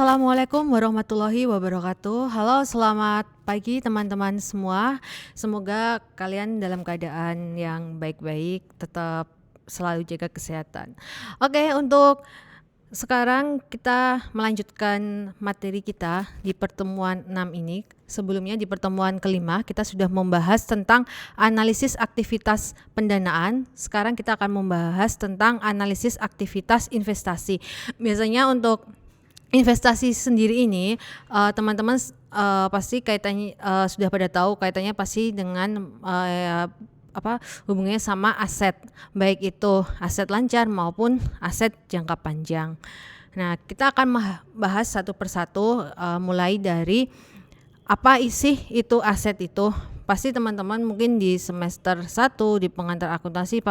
Assalamualaikum warahmatullahi wabarakatuh. Halo, selamat pagi teman-teman semua. Semoga kalian dalam keadaan yang baik-baik, tetap selalu jaga kesehatan. Oke, untuk sekarang kita melanjutkan materi kita di pertemuan 6 ini. Sebelumnya di pertemuan kelima kita sudah membahas tentang analisis aktivitas pendanaan. Sekarang kita akan membahas tentang analisis aktivitas investasi. Biasanya untuk investasi sendiri ini teman-teman pasti kaitannya sudah pada tahu kaitannya pasti dengan hubungannya sama aset, baik itu aset lancar maupun aset jangka panjang. Nah, kita akan bahas satu persatu mulai dari apa isi itu aset itu. Pasti teman-teman mungkin di semester 1 di pengantar akuntansi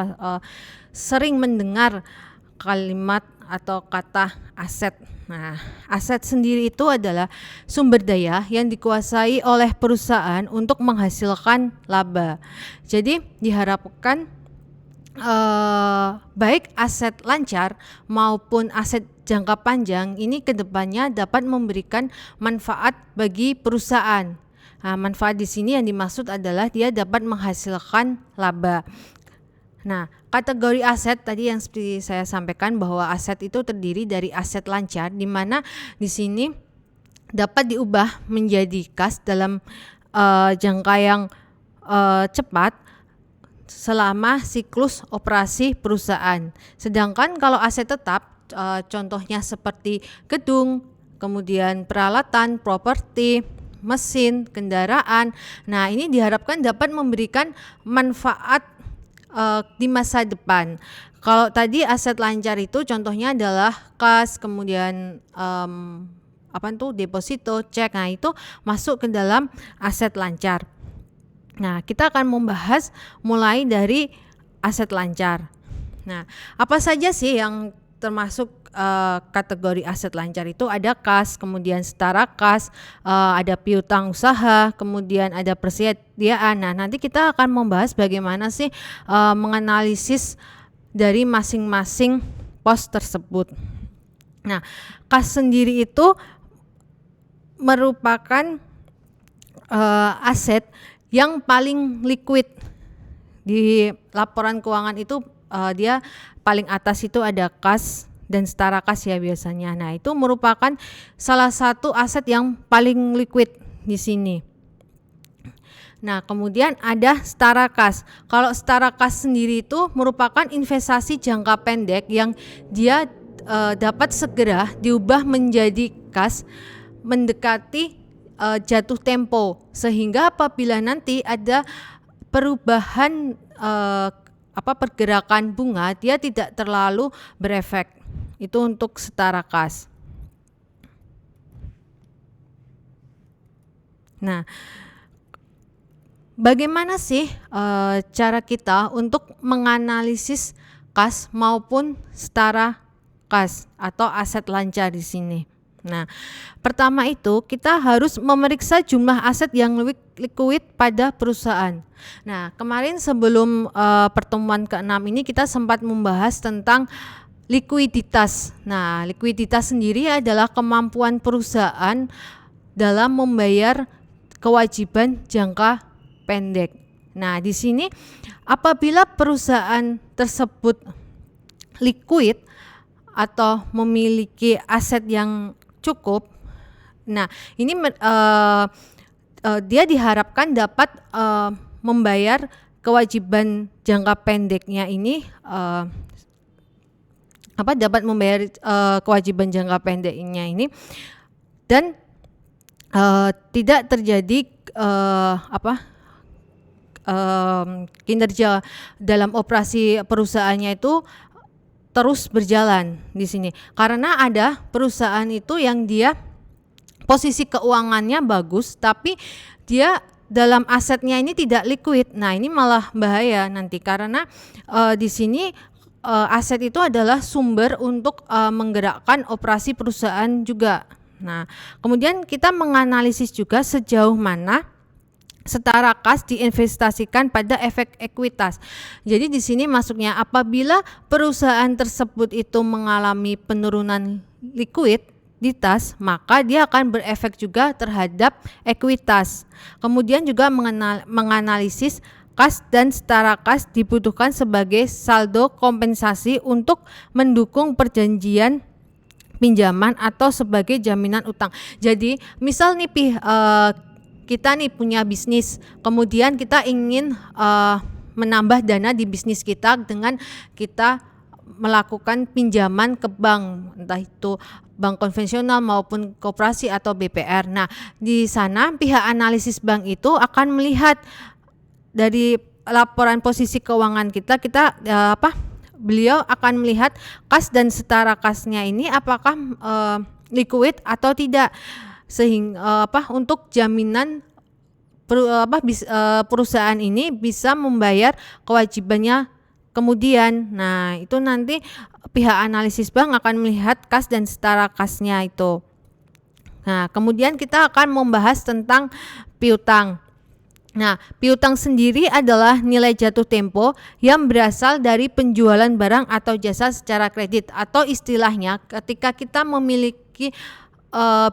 sering mendengar kalimat atau kata aset. Nah, aset sendiri itu adalah sumber daya yang dikuasai oleh perusahaan untuk menghasilkan laba. Jadi diharapkan baik aset lancar maupun aset jangka panjang ini kedepannya dapat memberikan manfaat bagi perusahaan. Nah, manfaat di sini yang dimaksud adalah dia dapat menghasilkan laba. Nah, kategori aset tadi yang seperti saya sampaikan bahwa aset itu terdiri dari aset lancar, di mana di sini dapat diubah menjadi kas dalam jangka yang cepat selama siklus operasi perusahaan. Sedangkan kalau aset tetap, contohnya seperti gedung, kemudian peralatan, properti, mesin, kendaraan. Nah, ini diharapkan dapat memberikan manfaat di masa depan. Kalau tadi aset lancar itu contohnya adalah kas, kemudian deposito, cek. Nah, itu masuk ke dalam aset lancar. Nah, kita akan membahas mulai dari aset lancar. Nah, apa saja sih yang termasuk kategori aset lancar itu? Ada kas, kemudian setara kas, ada piutang usaha, kemudian ada persediaan. Nah, nanti kita akan membahas bagaimana sih menganalisis dari masing-masing pos tersebut. Nah, kas sendiri itu merupakan aset yang paling liquid di laporan keuangan itu. Dia paling atas itu ada kas dan setara kas ya biasanya. Nah, itu merupakan salah satu aset yang paling liquid di sini. Nah, kemudian ada setara kas. Kalau setara kas sendiri itu merupakan investasi jangka pendek yang dia dapat segera diubah menjadi kas mendekati jatuh tempo, sehingga apabila nanti ada perubahan pergerakan bunga, dia tidak terlalu berefek. Itu untuk setara kas. Nah, bagaimana sih cara kita untuk menganalisis kas maupun setara kas atau aset lancar di sini? Nah, pertama itu kita harus memeriksa jumlah aset yang liquid pada perusahaan. Nah, kemarin sebelum pertemuan ke-6 ini kita sempat membahas tentang likuiditas. Nah, likuiditas sendiri adalah kemampuan perusahaan dalam membayar kewajiban jangka pendek. Nah, di sini apabila perusahaan tersebut liquid atau memiliki aset yang cukup, nah ini dia diharapkan dapat membayar kewajiban jangka pendeknya ini dapat membayar kewajiban jangka pendeknya ini dan tidak terjadi kinerja dalam operasi perusahaannya itu terus berjalan di sini. Karena ada perusahaan itu yang dia posisi keuangannya bagus tapi dia dalam asetnya ini tidak liquid. Nah, ini malah bahaya nanti karena di sini aset itu adalah sumber untuk menggerakkan operasi perusahaan juga. Nah, kemudian kita menganalisis juga sejauh mana setara kas diinvestasikan pada efek ekuitas. Jadi di sini masuknya apabila perusahaan tersebut itu mengalami penurunan liquid, likuiditas, maka dia akan berefek juga terhadap ekuitas. Kemudian juga menganalisis kas dan setara kas dibutuhkan sebagai saldo kompensasi untuk mendukung perjanjian pinjaman atau sebagai jaminan utang. Jadi misal nih kita nih punya bisnis, kemudian kita ingin menambah dana di bisnis kita dengan kita melakukan pinjaman ke bank, entah itu bank konvensional maupun koperasi atau BPR. Nah, di sana pihak analisis bank itu akan melihat dari laporan posisi keuangan kita beliau akan melihat kas dan setara kasnya ini apakah liquid atau tidak, sehingga untuk jaminan perusahaan ini bisa membayar kewajibannya kemudian. Nah, itu nanti pihak analisis bank akan melihat kas dan setara kasnya itu. Nah, kemudian kita akan membahas tentang piutang. Nah, piutang sendiri adalah nilai jatuh tempo yang berasal dari penjualan barang atau jasa secara kredit, atau istilahnya ketika kita memiliki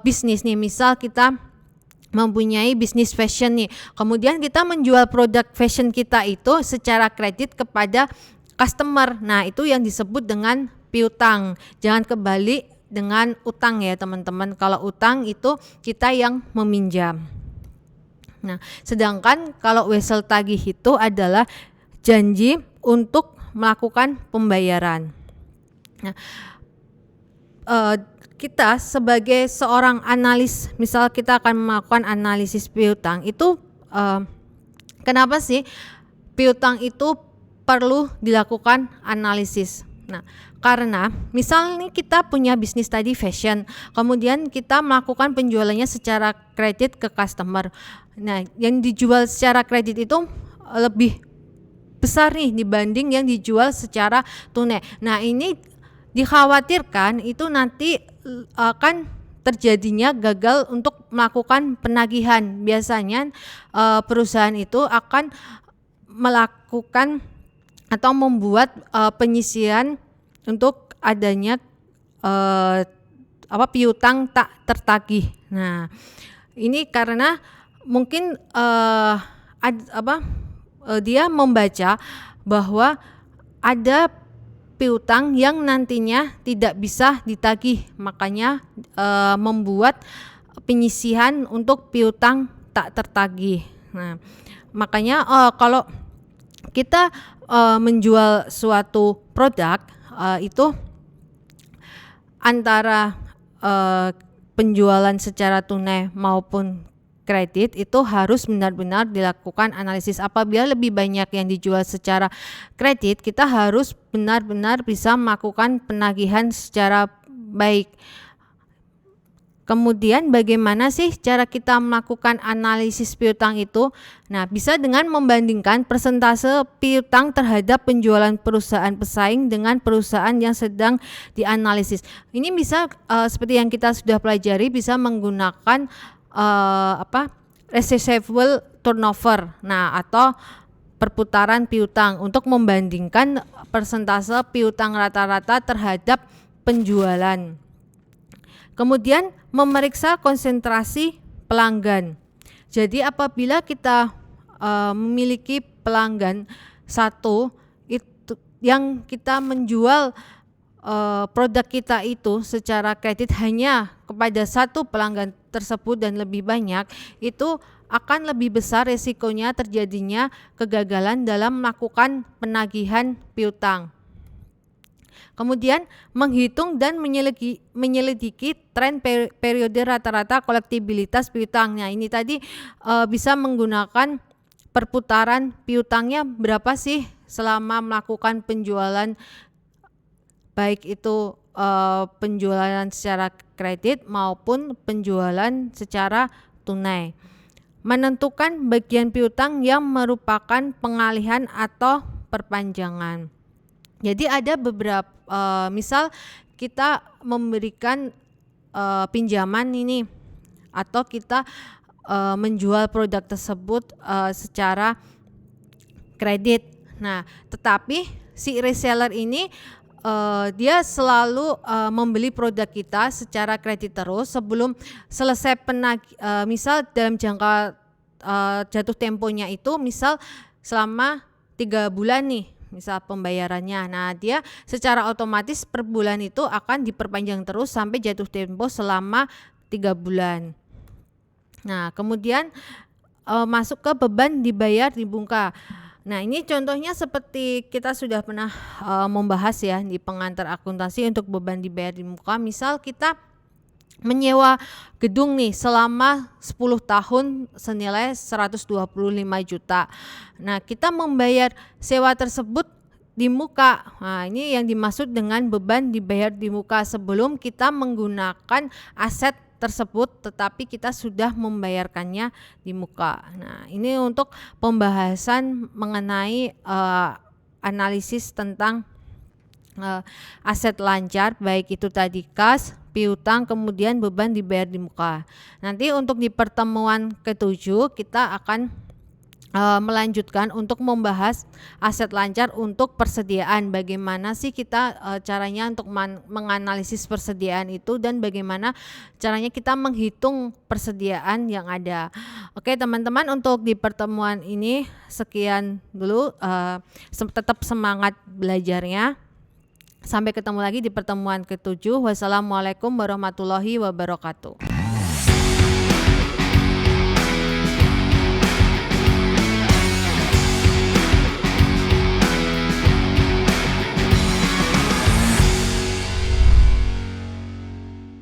bisnis nih, misal kita mempunyai bisnis fashion nih, kemudian kita menjual produk fashion kita itu secara kredit kepada customer. Nah, itu yang disebut dengan piutang. Jangan kebalik dengan utang ya teman-teman. Kalau utang itu kita yang meminjam. Nah, sedangkan kalau wesel tagih itu adalah janji untuk melakukan pembayaran. Nah, kita sebagai seorang analis, misal kita akan melakukan analisis piutang itu, kenapa sih piutang itu perlu dilakukan analisis? Nah, karena misal nih kita punya bisnis tadi fashion, kemudian kita melakukan penjualannya secara kredit ke customer. Nah, yang dijual secara kredit itu lebih besar nih dibanding yang dijual secara tunai. Nah, ini dikhawatirkan itu nanti akan terjadinya gagal untuk melakukan penagihan. Biasanya perusahaan itu akan melakukan atau membuat penyisian untuk adanya piutang tak tertagih. Nah, ini karena mungkin dia membaca bahwa ada piutang yang nantinya tidak bisa ditagih, makanya membuat penyisihan untuk piutang tak tertagih. Nah, makanya kalau kita menjual suatu produk itu antara penjualan secara tunai maupun kredit itu harus benar-benar dilakukan analisis. Apabila lebih banyak yang dijual secara kredit, kita harus benar-benar bisa melakukan penagihan secara baik. Kemudian bagaimana sih cara kita melakukan analisis piutang itu? Nah, bisa dengan membandingkan persentase piutang terhadap penjualan perusahaan pesaing dengan perusahaan yang sedang dianalisis. Ini bisa seperti yang kita sudah pelajari, bisa menggunakan receivable turnover. Nah, atau perputaran piutang untuk membandingkan persentase piutang rata-rata terhadap penjualan. Kemudian memeriksa konsentrasi pelanggan. Jadi apabila kita memiliki pelanggan satu itu yang kita menjual produk kita itu secara kredit hanya kepada satu pelanggan tersebut dan lebih banyak, itu akan lebih besar resikonya terjadinya kegagalan dalam melakukan penagihan piutang. Kemudian menghitung dan menyelidiki tren periode rata-rata kolektibilitas piutangnya. Ini tadi bisa menggunakan perputaran piutangnya berapa sih selama melakukan penjualan, baik itu penjualan secara kredit maupun penjualan secara tunai. Menentukan bagian piutang yang merupakan pengalihan atau perpanjangan. Jadi ada beberapa misal kita memberikan pinjaman ini atau kita menjual produk tersebut secara kredit. Nah, tetapi si reseller ini dia selalu membeli produk kita secara kredit terus sebelum selesai misal dalam jangka jatuh temponya itu misal selama 3 bulan nih misal pembayarannya. Nah, dia secara otomatis per bulan itu akan diperpanjang terus sampai jatuh tempo selama 3 bulan. Nah, kemudian masuk ke beban dibayar di muka. Nah, ini contohnya seperti kita sudah pernah membahas ya di pengantar akuntansi untuk beban dibayar di muka. Misal kita menyewa gedung nih selama 10 tahun senilai 125 juta. Nah, kita membayar sewa tersebut di muka. Nah, ini yang dimaksud dengan beban dibayar di muka sebelum kita menggunakan aset tersebut tetapi kita sudah membayarkannya di muka. Nah, ini untuk pembahasan mengenai analisis tentang aset lancar baik itu tadi kas, piutang, kemudian beban dibayar di muka. Nanti untuk di pertemuan ke-7 kita akan melanjutkan untuk membahas aset lancar untuk persediaan. Bagaimana sih kita caranya untuk menganalisis persediaan itu dan bagaimana caranya kita menghitung persediaan yang ada. Oke teman-teman, untuk di pertemuan ini sekian dulu, tetap semangat belajarnya. Sampai ketemu lagi di pertemuan ke-7. Wassalamualaikum warahmatullahi wabarakatuh.